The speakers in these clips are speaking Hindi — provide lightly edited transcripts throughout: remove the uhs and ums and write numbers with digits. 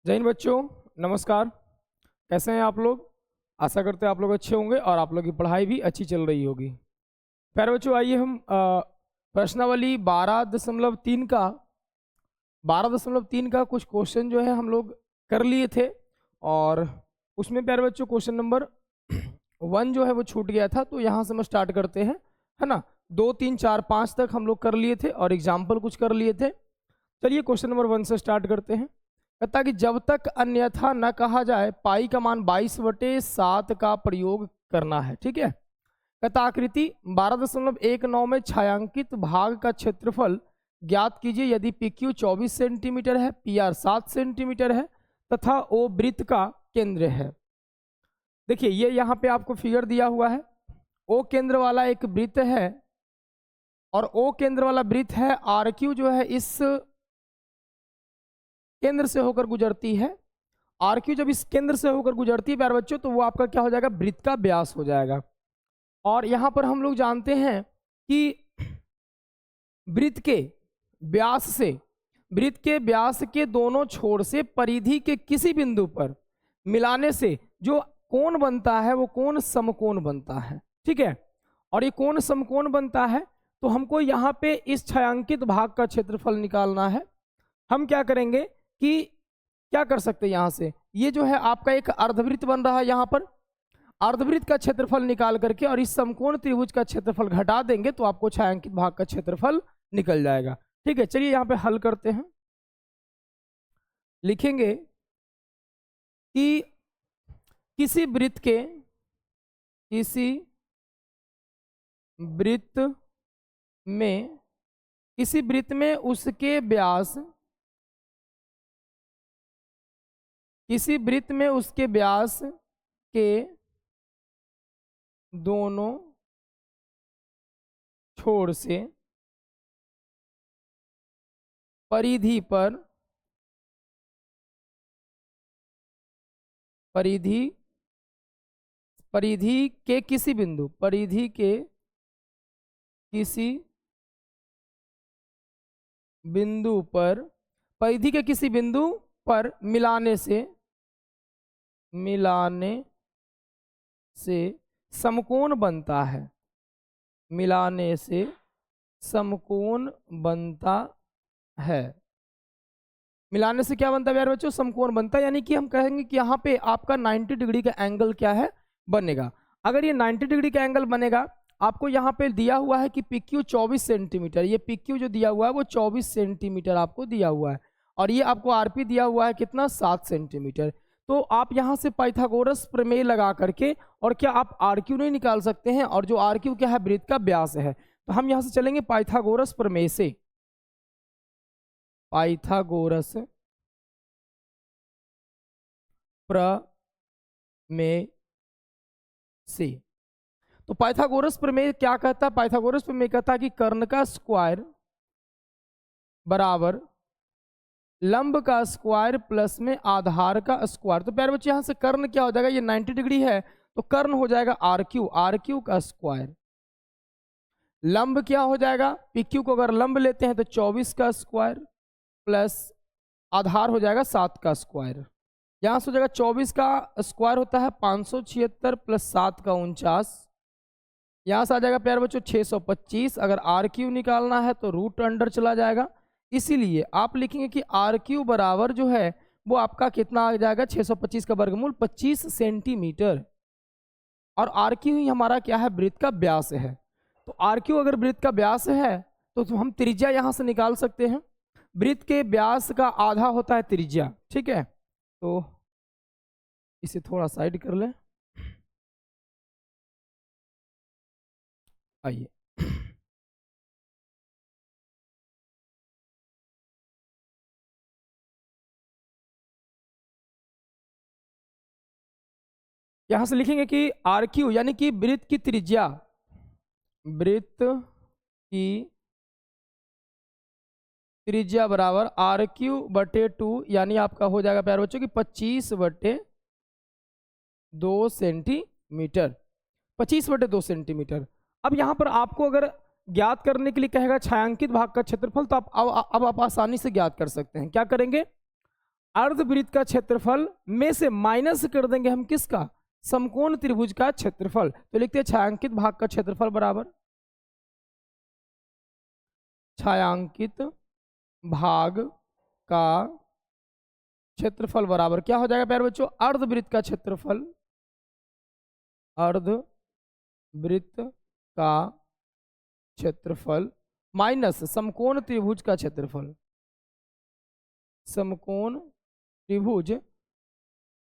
जय हिंद बच्चों, नमस्कार। कैसे हैं आप लोग? आशा करते हैं आप लोग अच्छे होंगे और आप लोग की पढ़ाई भी अच्छी चल रही होगी। प्यारे बच्चों, आइए हम प्रश्नावली 12.3 का कुछ क्वेश्चन जो है हम लोग कर लिए थे। और उसमें प्यारे बच्चों क्वेश्चन नंबर 1 जो है वो छूट गया था, तो यहाँ से हम स्टार्ट करते हैं, है ना। 2, 3, 4, 5 तक हम लोग कर लिए थे और एग्जाम्पल कुछ कर लिए थे। चलिए क्वेश्चन नंबर 1 से स्टार्ट करते हैं। कहता कि जब तक अन्यथा न कहा जाए पाई का मान 22/7 का प्रयोग करना है। ठीक है। कहता आकृति 12.19 में छायांकित भाग का क्षेत्रफल ज्ञात कीजिए यदि PQ 24 सेंटीमीटर है, PR 7 सेंटीमीटर है तथा O वृत्त का केंद्र है। देखिए ये यहाँ पे आपको फिगर दिया हुआ है। O केंद्र वाला एक वृत्त है और O केंद्र वाला वृत्त है। RQ जो है इस केंद्र से होकर गुजरती है। RQ जब इस केंद्र से होकर गुजरती है प्यारे बच्चों, तो वो आपका क्या हो जाएगा? वृत्त का व्यास हो जाएगा। और यहां पर हम लोग जानते हैं कि वृत्त के व्यास के दोनों छोर से परिधि के किसी बिंदु पर मिलाने से जो कोण बनता है वो कोण समकोण बनता है। ठीक है। और ये कोण समकोण बनता है, तो हमको यहाँ पे इस छायांकित भाग का क्षेत्रफल निकालना है। हम क्या करेंगे कि क्या कर सकते हैं, यहाँ से ये जो है आपका एक अर्धवृत्त बन रहा है, यहाँ पर अर्धवृत्त का क्षेत्रफल निकाल करके और इस समकोण त्रिभुज का क्षेत्रफल घटा देंगे तो आपको छायांकित भाग का क्षेत्रफल निकल जाएगा। ठीक है। चलिए यहाँ पे हल करते हैं। लिखेंगे कि किसी वृत्त में उसके व्यास के दोनों छोर से परिधि के किसी बिंदु पर मिलाने से समकोण बनता है। मिलाने से क्या बनता है यार बच्चों? समकोण बनता है। यानी कि हम कहेंगे कि यहाँ पे आपका 90 डिग्री का एंगल क्या है? बनेगा। अगर ये 90 डिग्री का एंगल बनेगा, आपको यहाँ पे दिया हुआ है कि PQ 24 सेंटीमीटर, ये PQ जो दिया हुआ है वो 24 सेंटीमीटर आपको दिया हुआ है। और ये आपको RP दिया हुआ है कितना? 7 सेंटीमीटर। तो आप यहाँ से पाइथागोरस प्रमेय लगा करके और क्या आप RQ नहीं निकाल सकते हैं? और जो RQ क्या है? वृत्त का व्यास है। तो हम यहाँ से चलेंगे पाइथागोरस प्रमेय से। पाइथागोरस प्रमेय से। तो पाइथागोरस प्रमेय क्या कहता है? पाइथागोरस प्रमेय कहता है कि कर्ण का स्क्वायर बराबर लंब का स्क्वायर प्लस में आधार का स्क्वायर। तो प्यारे बच्चे यहाँ से कर्ण क्या हो जाएगा? ये 90 डिग्री है तो कर्ण हो जाएगा RQ का स्क्वायर। लंब क्या हो जाएगा? PQ को अगर लंब लेते हैं तो 24 का स्क्वायर प्लस आधार हो जाएगा 7 का स्क्वायर। यहाँ से हो जाएगा 24 का स्क्वायर होता है 576 प्लस 7 का 49। यहाँ से आ जाएगा प्यारे बच्चों 625। अगर RQ निकालना है तो रूट अंडर चला जाएगा, इसीलिए आप लिखेंगे कि RQ बराबर जो है वो आपका कितना आ जाएगा? 625 का वर्गमूल 25 सेंटीमीटर। और RQ ही हमारा क्या है? वृत्त का व्यास है। तो RQ अगर वृत्त का व्यास है तो हम त्रिज्या यहाँ से निकाल सकते हैं। वृत्त के व्यास का आधा होता है त्रिज्या। ठीक है। तो इसे थोड़ा साइड कर लें। आइए यहां से लिखेंगे कि RQ यानी कि वृत्त की त्रिज्या बराबर RQ/2 यानी आपका हो जाएगा प्यारे बच्चों कि 25/2 सेंटीमीटर। 25/2 सेंटीमीटर। अब यहां पर आपको अगर ज्ञात करने के लिए कहेगा छायांकित भाग का क्षेत्रफल, तो अब आप आसानी से ज्ञात कर सकते हैं। क्या करेंगे? अर्धवृत्त का क्षेत्रफल में से माइनस कर देंगे हम किसका, समकोण त्रिभुज का क्षेत्रफल। तो लिखते हैं छायांकित भाग का क्षेत्रफल बराबर छायांकित भाग का क्षेत्रफल बराबर क्या हो जाएगा प्यारे बच्चों, अर्धवृत्त का क्षेत्रफल, अर्धवृत्त का क्षेत्रफल माइनस समकोण त्रिभुज का क्षेत्रफल। समकोण त्रिभुज,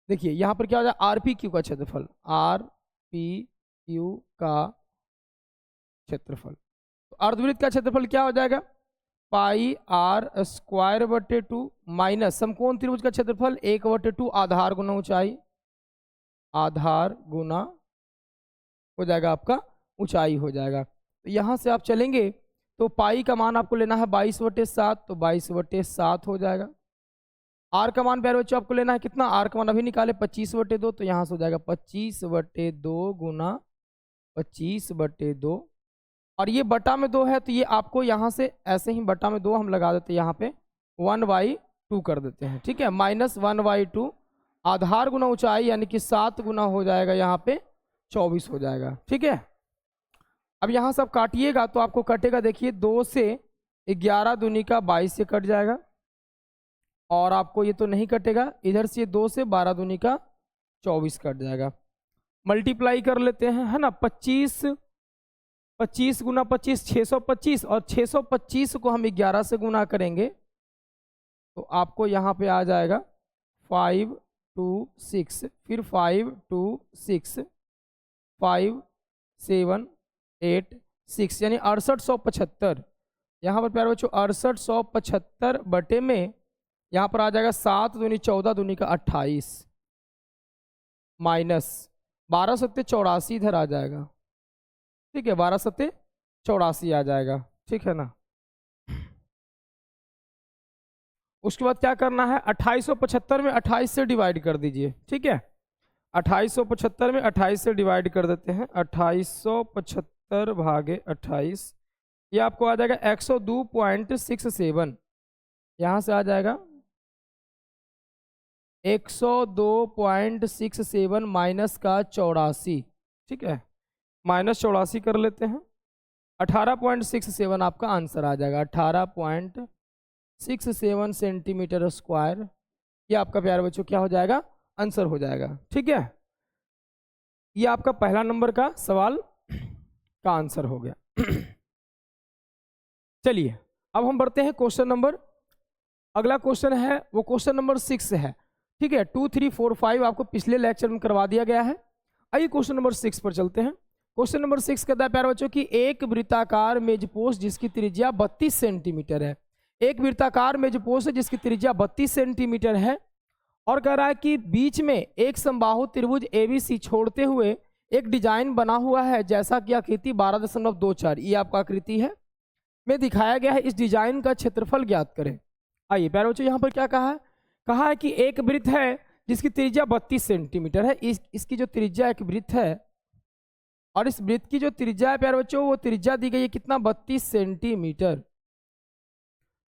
देखिए यहां पर क्या हो जाएगा, आरपी क्यू का क्षेत्रफल, आरपी क्यू का क्षेत्रफल। तो अर्धवृत्त का क्षेत्रफल क्या हो जाएगा, पाई आर स्क्वायर बटे 2 माइनस समकोण त्रिभुज का क्षेत्रफल 1/2 आधार गुना ऊंचाई, आधार गुना हो जाएगा आपका ऊंचाई हो जाएगा। तो यहां से आप चलेंगे तो पाई का मान आपको लेना है 22/7, तो 22/7 हो जाएगा। आर का मान प्यारे बच्चों आपको लेना है कितना, आर का मान अभी निकाले 25/2, तो यहाँ से हो जाएगा 25/2 गुना 25/2, और ये बटा में 2 है तो ये आपको यहाँ से ऐसे ही बटा में 2 हम लगा देते हैं, यहाँ पे 1/2 कर देते हैं, ठीक है, -1/2 आधार गुना ऊंचाई यानी कि 7 गुना हो जाएगा यहाँ पे 24 हो जाएगा, ठीक है। अब यहाँ से आप काटिएगा तो आपको कटेगा, देखिए 2 से 11 दूनी का 22 से कट जाएगा, और आपको ये तो नहीं कटेगा, इधर से 2 से 12 दूनी का 24 कट जाएगा। मल्टीप्लाई कर लेते हैं, है ना, 25 गुना 25 625, और 625 को हम 11 से गुना करेंगे तो आपको यहाँ पे आ जाएगा 5 2 6, फिर 5 2 6 5 7 8 6 यानी 6875। यहाँ पर प्यारे बच्चों 6875 बटे में यहाँ पर आ जाएगा 7 दूनी 14 दूनी का 28 माइनस 12 सत्ते 84 इधर आ जाएगा, ठीक है, 12 सत्ते 84 आ जाएगा, ठीक है ना। उसके बाद क्या करना है, 2875 में 28 से डिवाइड कर दीजिए, ठीक है, 2875 में 28 से डिवाइड कर देते हैं, 2875 भागे 28, ये आपको आ जाएगा 102.67, यहाँ से आ जाएगा 102.67 माइनस का 84, ठीक है, -84 कर लेते हैं, 18.67 आपका आंसर आ जाएगा, 18.67 सेंटीमीटर स्क्वायर, ये आपका प्यारे बच्चों क्या हो जाएगा, आंसर हो जाएगा, ठीक है। ये आपका पहला नंबर का सवाल का आंसर हो गया। चलिए अब हम बढ़ते हैं क्वेश्चन नंबर, अगला क्वेश्चन है वो क्वेश्चन नंबर 6 है, ठीक है, 2 3 4 5 आपको पिछले लेक्चर में करवा दिया गया है। आइए क्वेश्चन नंबर 6 पर चलते हैं। क्वेश्चन नंबर 6 कहता है प्यारे बच्चों की एक वृत्ताकार मेजपोस्ट जिसकी त्रिज्या 32 सेंटीमीटर है, एक वृत्ताकार मेजपोस्ट है जिसकी त्रिज्या 32 सेंटीमीटर है, और कह रहा है कि बीच में एक समबाहु त्रिभुज ABC छोड़ते हुए एक डिजाइन बना हुआ है जैसा कि आकृति 12.24 ये आपका आकृति है में दिखाया गया है, इस डिजाइन का क्षेत्रफल ज्ञात करें। आइए प्यारे बच्चों यहाँ पर क्या कहा है कि एक वृत्त है जिसकी त्रिज्या 32 सेंटीमीटर है, इसकी जो त्रिज्या एक वृत्त है और इस वृत्त की जो त्रिज्या है प्यारे बच्चों वो त्रिज्या दी गई है कितना, 32 सेंटीमीटर,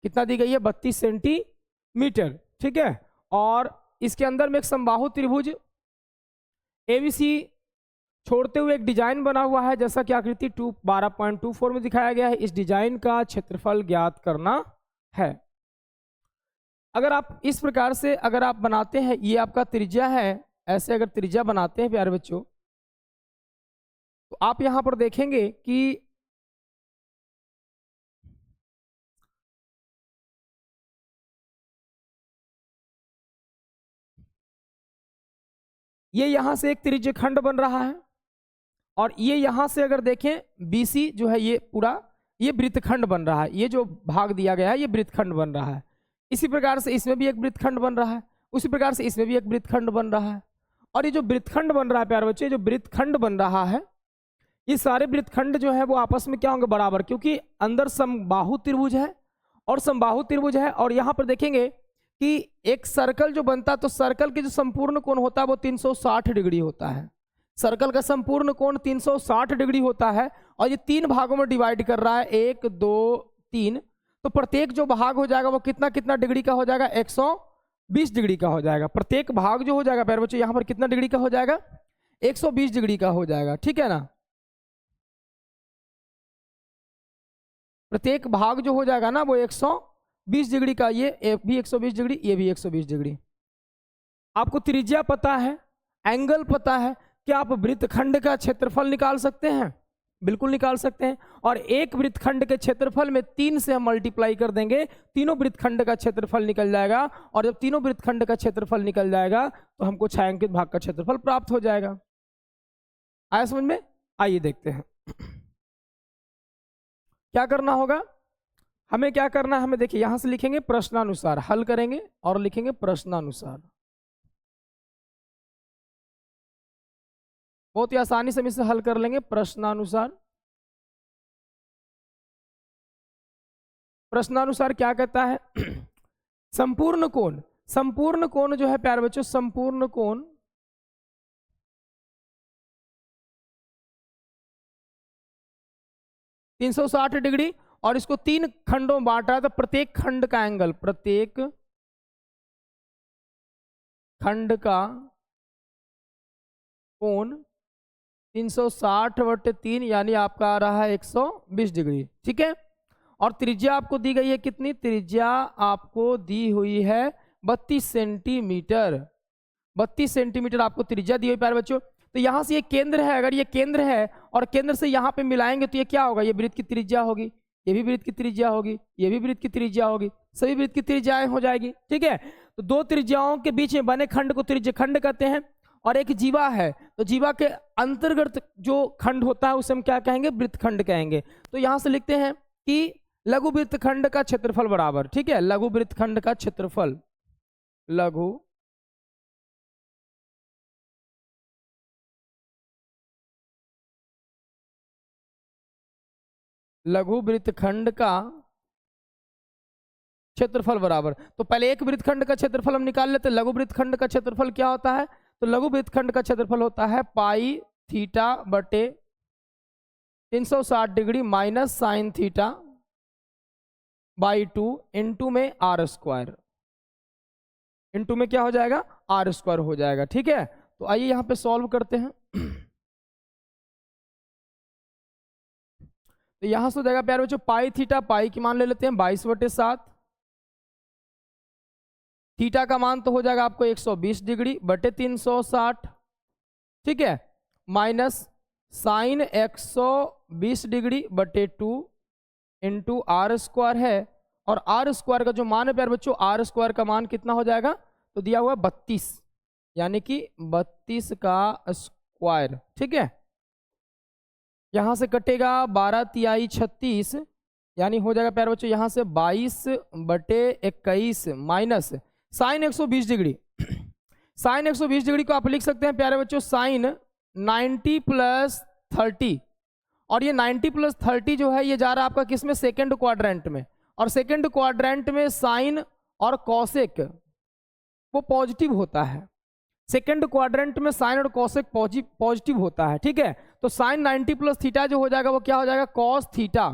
कितना दी गई है, 32 सेंटीमीटर, ठीक है। और इसके अंदर में एक समबाहु त्रिभुज ABC छोड़ते हुए एक डिजाइन बना हुआ है जैसा कि आकृति 12.24 में दिखाया गया है, इस डिजाइन का क्षेत्रफल ज्ञात करना है। अगर आप इस प्रकार से अगर आप बनाते हैं, ये आपका त्रिज्या है, ऐसे अगर त्रिज्या बनाते हैं प्यारे बच्चों तो आप यहां पर देखेंगे कि ये यहां से एक त्रिज्य खंड बन रहा है, और ये यहां से अगर देखें BC जो है ये पूरा ये वृत्तखंड बन रहा है, ये जो भाग दिया गया है ये वृत्तखंड बन रहा है। इसी प्रकार से इसमें भी एक वृत्तखंड बन रहा है, उसी प्रकार से इसमें भी एक वृत्तखंड बन रहा है, और ये जो वृत्तखंड बन रहा है प्यारे बच्चे, जो वृत्तखंड बन रहा है ये सारे वृत्तखंड जो है वो आपस में क्या होंगे, बराबर, क्योंकि अंदर समबाहु त्रिभुज है और समबाहु त्रिभुज है। और यहाँ पर देखेंगे कि एक सर्कल जो बनता है तो सर्कल के जो संपूर्ण कोण होता है वो 360 डिग्री होता है, सर्कल का संपूर्ण कोण 360 डिग्री होता है, और ये 3 भागों में डिवाइड कर रहा है, 1 2 3, तो प्रत्येक जो भाग हो जाएगा वो कितना कितना डिग्री का हो जाएगा, 120 डिग्री का हो जाएगा। प्रत्येक भाग जो हो जाएगा प्यारे बच्चों यहाँ पर कितना डिग्री का हो जाएगा, 120 डिग्री का हो जाएगा, ठीक है ना। प्रत्येक भाग जो हो जाएगा ना वो 120 डिग्री का, ये भी 120 डिग्री, ये भी 120 डिग्री। आपको त्रिज्या पता है, एंगल पता है, क्या आप वृत्तखंड का क्षेत्रफल निकाल सकते हैं? बिल्कुल निकाल सकते हैं। और एक वृत्तखंड के क्षेत्रफल में 3 से हम मल्टीप्लाई कर देंगे, तीनों वृत्तखंड का क्षेत्रफल निकल जाएगा। और जब तीनों वृत्तखंड का क्षेत्रफल निकल जाएगा तो हमको छायांकित भाग का क्षेत्रफल प्राप्त हो जाएगा। आया समझ में? आइए देखते हैं क्या करना होगा। हमें क्या करना है, हमें देखिए यहां से लिखेंगे प्रश्नानुसार, हल करेंगे और लिखेंगे प्रश्नानुसार। बहुत ही आसानी से हम इसे हल कर लेंगे प्रश्नानुसार। प्रश्नानुसार क्या कहता है संपूर्ण कोण, संपूर्ण कोण जो है प्यारे बच्चों, संपूर्ण कोण 360 डिग्री, और इसको 3 खंडों में बांटा है तो प्रत्येक खंड का एंगल, प्रत्येक खंड का कोण 360/3 यानी आपका आ रहा है 120 डिग्री, ठीक है। और त्रिज्या आपको दी गई है कितनी, त्रिज्या आपको दी हुई है 32 सेंटीमीटर। 32 सेंटीमीटर आपको त्रिज्या दी हुई प्यारे बच्चों। तो यहां से ये केंद्र है, अगर ये केंद्र है और केंद्र से यहाँ पे मिलाएंगे तो ये क्या होगा, ये वृत्त की त्रिज्या होगी, ये भी वृत्त की त्रिज्या होगी, ये भी वृत्त की त्रिज्या होगी, सभी वृत्त की त्रिज्याएं हो जाएगी, ठीक है। तो दो त्रिज्याओं के बीच में बने खंड को त्रिज्या खंड कहते हैं। और एक जीवा है, तो जीवा के अंतर्गत जो खंड होता है उसे हम क्या कहेंगे, वृत्तखंड कहेंगे। तो यहां से लिखते हैं कि लघु वृत्तखंड का क्षेत्रफल बराबर, ठीक है, लघु वृत्तखंड का क्षेत्रफल, लघु लघु वृत्तखंड का क्षेत्रफल बराबर। तो पहले एक वृत्तखंड का क्षेत्रफल हम निकाल लेते हैं। लघु वृत्तखंड का क्षेत्रफल क्या होता है, तो लघु वृत्तखंड का क्षेत्रफल होता है पाई थीटा बटे 360 degree minus sine theta by 2 into में आर स्क्वायर, इंटू में क्या हो जाएगा, आर स्क्वायर हो जाएगा, ठीक है। तो आइए यहां पे सॉल्व करते हैं। तो यहां से हो जाएगा प्यारे बच्चों पाई थीटा, पाई की मान ले लेते हैं 22/7, थीटा का मान तो हो जाएगा आपको 120 डिग्री बटे 360, ठीक है, माइनस साइन 120 डिग्री बटे 2 इंटू आर स्क्वायर है। और आर स्क्वायर का जो मान है प्यारे बच्चों, आर स्क्वायर का मान कितना हो जाएगा, तो दिया हुआ 32, यानी कि 32 का स्क्वायर, ठीक है। यहां से कटेगा 12 तिहाई 36, यानी हो जाएगा प्यारे बच्चों यहां से 22/21 minus sine 120 degree. Sine 120 degree को आप लिख सकते हैं प्यारे बच्चों साइन 90 + 30, और ये 90 + 30 जो है ये जा रहा है आपका किस में, सेकेंड क्वाड्रेंट में। और सेकेंड क्वाड्रेंट में साइन और कॉसेक वो पॉजिटिव होता है, सेकेंड क्वाड्रेंट में साइन और कॉसेक पॉजिटिव होता है, ठीक है। तो साइन 90 + थीटा जो हो जाएगा वो क्या हो जाएगा, कॉस थीटा,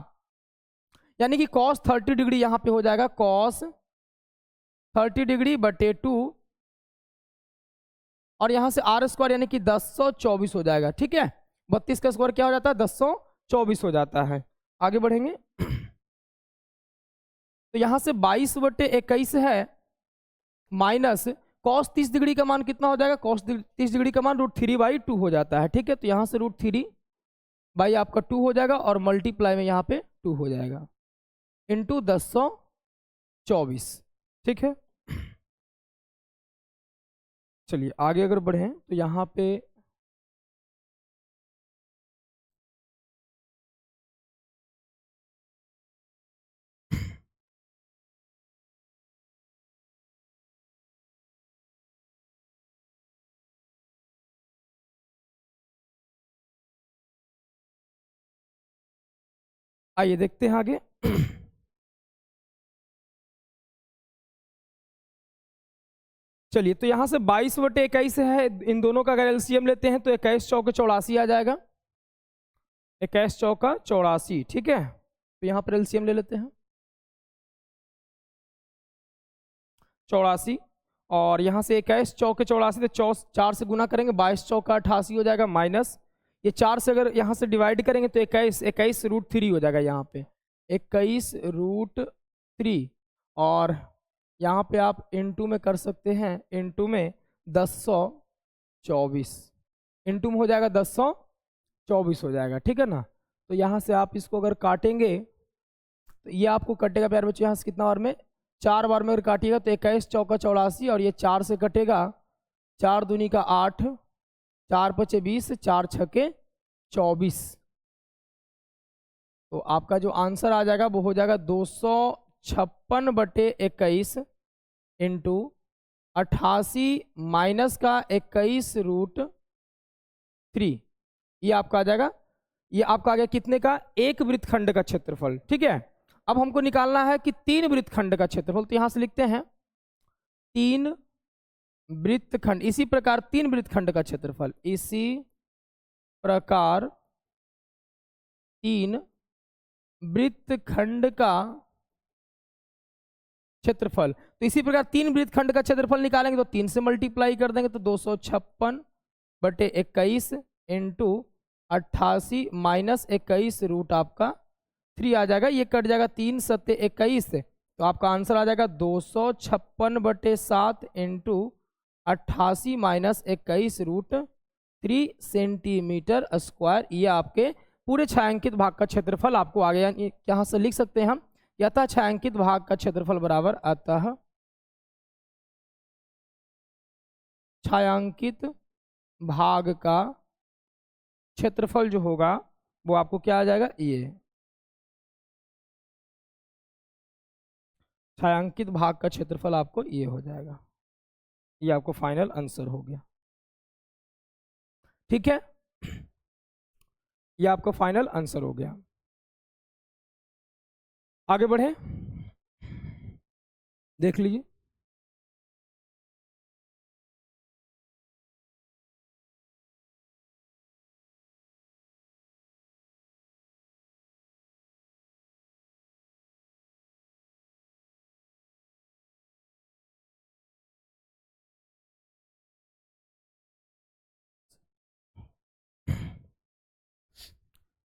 यानी कि कॉस 30 डिग्री यहां पे हो जाएगा, कॉस 30 डिग्री बटे 2, और यहां से आर स्क्वायर यानी कि 1024 हो जाएगा, ठीक है। 32 का स्क्वायर क्या हो जाता है, 1024 हो जाता है। आगे बढ़ेंगे तो यहां से 22/21 है माइनस कॉस 30 डिग्री का मान कितना हो जाएगा, कॉस 30 डिग्री का मान √3/2 हो जाता है, ठीक है। तो यहां से √3 बाई आपका 2 हो जाएगा, और मल्टीप्लाई में यहाँ पे 2 हो जाएगा इंटू 1024, ठीक है। चलिए आगे अगर बढ़ें तो यहाँ पे आइए देखते हैं आगे। चलिए तो यहां से 22/21 है, इन दोनों का अगर एलसीएम लेते हैं तो 21 चौके 84 आ जाएगा, 21 चौका 84, ठीक है। तो यहां पर एलसीएम ले लेते हैं 84, और यहाँ से 21 चौके 84, तो 4 से गुना करेंगे, 22 चौका 88 हो जाएगा, माइनस ये 4 से अगर यहाँ से डिवाइड करेंगे तो 21 हो जाएगा यहाँ पे, 21√3। और यहाँ पे आप इनटू में कर सकते हैं, इनटू में 1024, इनटू में हो जाएगा 1024 हो जाएगा, ठीक है ना। तो यहाँ से आप इसको अगर काटेंगे तो ये आपको कटेगा प्यारे बच्चों, यहाँ से कितना बार में, 4 बार में अगर काटिएगा तो 21 चौका 84, और ये 4 से कटेगा, 4 दूनी का 8, 4 पचे 20, 4 छके 24। तो आपका जो आंसर आ जाएगा वो हो जाएगा 256/21 इंटू 88 माइनस का 21√3, ये आपका आ जाएगा, ये आपका आ गया कितने का, एक वृत्तखंड का क्षेत्रफल, ठीक है। अब हमको निकालना है कि 3 वृत्तखंड का क्षेत्रफल, तो यहां से लिखते हैं 3 वृत्तखंड, इसी प्रकार 3 वृत्तखंड का क्षेत्रफल, इसी प्रकार 3 वृत्तखंड का क्षेत्रफल। तो इसी प्रकार 3 वृत्तखंड का क्षेत्रफल निकालेंगे तो 3 से मल्टीप्लाई कर देंगे, तो 256/21 इंटू 88 माइनस 21 रूट आपका 3 आ जाएगा, ये कट जाएगा, 3 सत्ते 21, तो आपका आंसर आ जाएगा 256/7 इंटू 88 माइनस 21√3 सेंटीमीटर स्क्वायर। ये आपके पूरे छायांकित भाग का क्षेत्रफल आपको आ गया। यहाँ से लिख सकते हैं हम, अतः छायांकित भाग का क्षेत्रफल बराबर, अतः छायांकित भाग का क्षेत्रफल जो होगा वो आपको क्या आ जाएगा, ये छायांकित भाग का क्षेत्रफल आपको ये हो जाएगा, ये आपको फाइनल आंसर हो गया, ठीक है। ये आपका फाइनल आंसर हो गया। आगे बढ़े, देख लीजिए।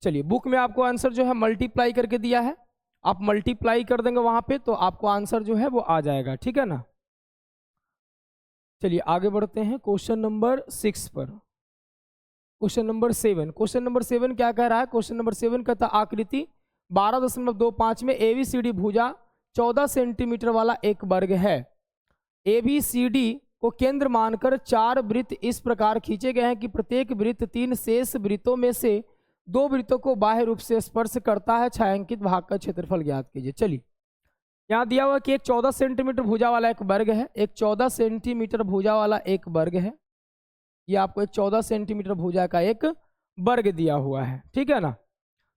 चलिए, बुक में आपको आंसर जो है मल्टीप्लाई करके दिया है, आप मल्टीप्लाई कर देंगे वहां पे तो आपको आंसर जो है वो आ जाएगा, ठीक है ना। चलिए आगे बढ़ते हैं क्वेश्चन नंबर 6 पर। क्वेश्चन नंबर 7, क्वेश्चन नंबर 7 क्या कह रहा है, क्वेश्चन नंबर 7 कहता आकृति 12.25 में ABCD भुजा 14 सेंटीमीटर वाला एक वर्ग है। ABCD को केंद्र मानकर 4 वृत्त इस प्रकार खींचे गए हैं कि प्रत्येक वृत्त 3 शेष वृत्तों में से 2 वृत्तों को बाह्य रूप से स्पर्श करता है। छायांकित भाग का क्षेत्रफल ज्ञात कीजिए। चलिए, यहाँ दिया हुआ कि एक 14 सेंटीमीटर भुजा वाला एक वर्ग है, एक 14 सेंटीमीटर भुजा वाला एक वर्ग है, ये आपको एक 14 सेंटीमीटर भुजा का एक वर्ग दिया हुआ है, ठीक है ना।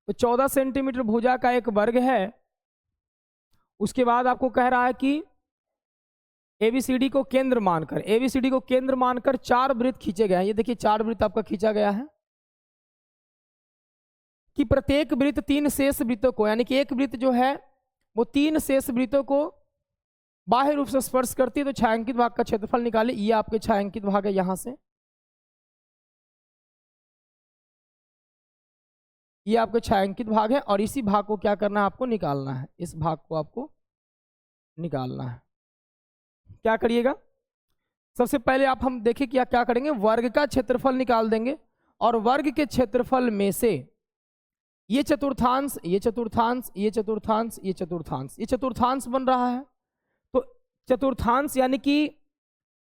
तो 14 सेंटीमीटर भुजा का एक वर्ग है, उसके बाद आपको कह रहा है कि ABCD को केंद्र मानकर, ABCD को केंद्र मानकर 4 वृत्त खींचे गए हैं। ये देखिए 4 वृत्त आपका खींचा गया है कि प्रत्येक वृत्त 3 शेष वृत्तों को, यानी कि एक वृत्त जो है वो 3 शेष वृत्तों को बाह्य रूप से स्पर्श करती है। तो छायांकित भाग का क्षेत्रफल निकाले, ये आपके छायांकित भाग है, यहां से ये आपके छायांकित भाग है, और इसी भाग को क्या करना है, आपको निकालना है, इस भाग को आपको निकालना है। क्या करिएगा, सबसे पहले आप हम देखें क्या क्या करेंगे, वर्ग का क्षेत्रफल निकाल देंगे, और वर्ग के क्षेत्रफल में से ये चतुर्थांश, ये चतुर्थांश, ये चतुर्थांश, ये चतुर्थांश, ये चतुर्थांश बन रहा है। तो चतुर्थांश यानी कि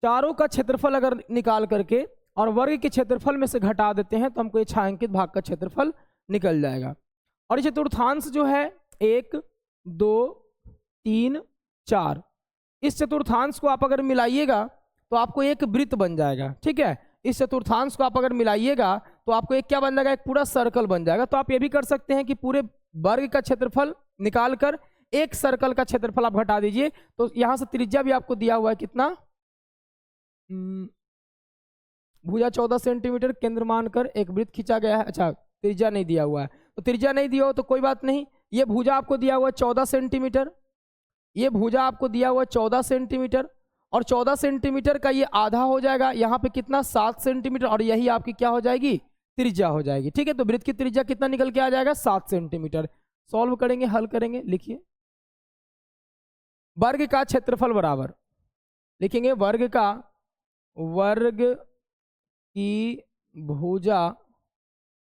चारों का क्षेत्रफल अगर निकाल करके और वर्ग के क्षेत्रफल में से घटा देते हैं तो हमको ये छायांकित भाग का क्षेत्रफल निकल जाएगा। और ये चतुर्थांश जो है 1 2 3 4, इस चतुर्थांश को आप अगर मिलाइएगा तो आपको एक वृत्त बन जाएगा, ठीक है। इस चतुर्थांश को आप अगर मिलाइएगा तो आपको एक क्या बन जाएगा, एक पूरा सर्कल बन जाएगा। तो आप ये भी कर सकते हैं कि पूरे वर्ग का क्षेत्रफल निकालकर एक सर्कल का क्षेत्रफल आप घटा दीजिए। तो यहां से त्रिज्या भी आपको दिया हुआ है, कितना, भुजा 14 सेंटीमीटर केंद्र मानकर एक वृत्त खींचा गया है। अच्छा, त्रिज्या नहीं दिया हुआ है, तो त्रिज्या नहीं दिया हो तो कोई बात नहीं, ये भुजा आपको दिया हुआ है 14 सेंटीमीटर, ये भुजा आपको दिया हुआ है 14 सेंटीमीटर, और 14 सेंटीमीटर का ये आधा हो जाएगा, यहाँ पे कितना 7 सेंटीमीटर, और यही आपकी क्या हो जाएगी, त्रिज्या हो जाएगी। ठीक है, तो वृत्त की त्रिज्या कितना निकल के आ जाएगा, 7 सेंटीमीटर। सॉल्व करेंगे, हल करेंगे, लिखिए वर्ग का क्षेत्रफल बराबर, लिखेंगे वर्ग की भुजा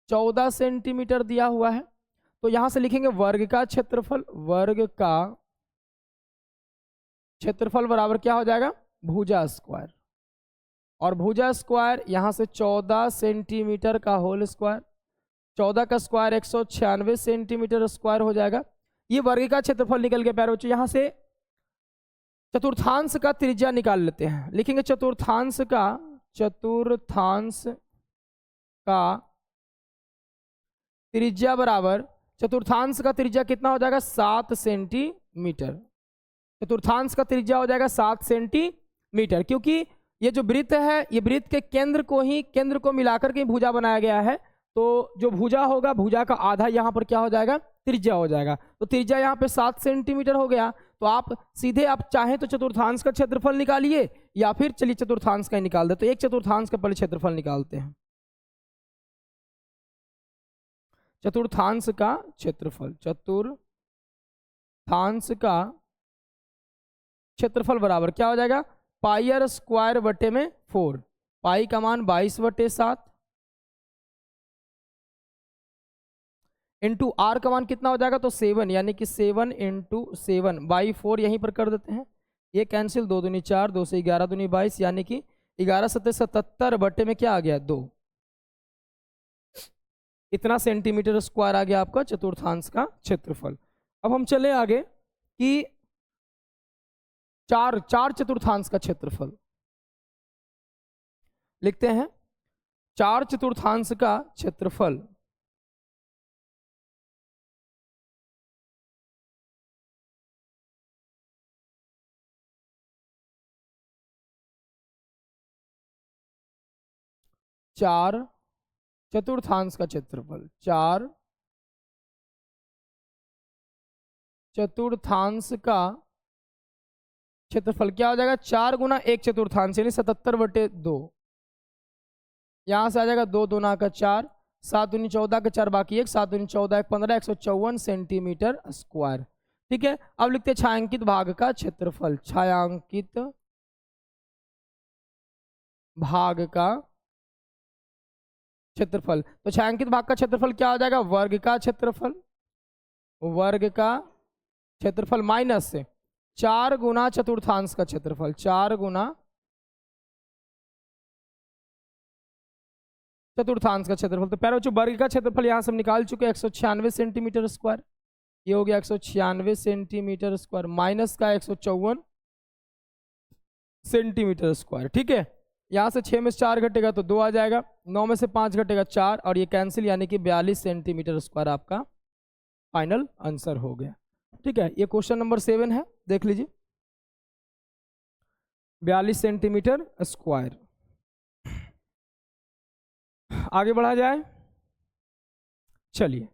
14 सेंटीमीटर दिया हुआ है, तो यहां से लिखेंगे वर्ग का क्षेत्रफल, वर्ग का क्षेत्रफल बराबर क्या हो जाएगा, भुजा स्क्वायर, और भुजा स्क्वायर यहां से 14 सेंटीमीटर का होल स्क्वायर, 14 का स्क्वायर 196 सेंटीमीटर स्क्वायर हो जाएगा। ये वर्ग का क्षेत्रफल निकल के प्यारे बच्चों। यहां से चतुर्थांश का त्रिज्या निकाल लेते हैं, लिखेंगे चतुर्थांश का त्रिज्या बराबर, चतुर्थांश का त्रिज्या कितना हो जाएगा, 7 सेंटीमीटर। चतुर्थांश का त्रिज्या हो जाएगा 7 सेंटीमीटर, क्योंकि ये जो वृत्त है, ये वृत्त के केंद्र को मिलाकर के भुजा बनाया गया है, तो जो भुजा होगा, भुजा का आधा यहाँ पर क्या हो जाएगा, त्रिज्या हो जाएगा। तो त्रिज्या यहाँ पे 7 सेंटीमीटर हो गया, तो आप सीधे आप चाहें तो चतुर्थांश का क्षेत्रफल निकालिए, या फिर चलिए चतुर्थांश का ही निकाल दे। तो एक चतुर्थांश का पहले क्षेत्रफल निकालते हैं। चतुर्थांश का क्षेत्रफल, चतुर्थांश का क्षेत्रफल बराबर क्या हो जाएगा, पाई आर स्क्वायर बटे में 4, पाई का मान 22/7 इंटू आर का मान कितना हो जाएगा, तो 7, यानी कि 7 इंटू 7/4 यहीं पर कर देते हैं, ये कैंसिल, 2 दूनी 4, 2 से 11 दूनी 22, यानी कि 11 7 77 बटे में क्या आ गया, 2। इतना सेंटीमीटर स्क्वायर आ गया आपका चतुर्थांश का क्षेत्रफल। अब हम चले आगे कि चार चतुर्थांश का क्षेत्रफल लिखते हैं। 4 चतुर्थांश का क्षेत्रफल चार चतुर्थांश का क्षेत्रफल, 4 चतुर्थांश का क्षेत्रफल क्या हो जाएगा, 4 गुना 1 चतुर्थांश यानी 77/2, यहां से आ जाएगा 2 दूना का 4, 7 दूनी 14 का 4 बाकी 1, 7 दूनी 14 15, 154 सेंटीमीटर स्क्वायर। ठीक है, अब लिखते हैं छायांकित भाग का क्षेत्रफल, छायांकित भाग का क्षेत्रफल। तो छायांकित भाग का क्षेत्रफल क्या हो जाएगा, वर्ग का क्षेत्रफल, वर्ग का क्षेत्रफल माइनस से 4 गुना चतुर्थांश का क्षेत्रफल, 4 गुना चतुर्थांश का क्षेत्रफल। तो प्यारे बच्चों वर्ग का क्षेत्रफल यहां से हम निकाल चुके हैं 196 सेंटीमीटर स्क्वायर, ये हो गया 196 सेंटीमीटर स्क्वायर, माइनस का 154 सेंटीमीटर स्क्वायर। ठीक है, यहां से 6 में से 4 घटेगा तो 2 आ जाएगा, 9 में से 5 घटेगा 4, और ये कैंसिल, यानी कि 42 सेंटीमीटर स्क्वायर आपका फाइनल आंसर हो गया। ठीक है, ये क्वेश्चन नंबर 7 है, देख लीजिए, 42 सेंटीमीटर स्क्वायर। आगे बढ़ा जाए, चलिए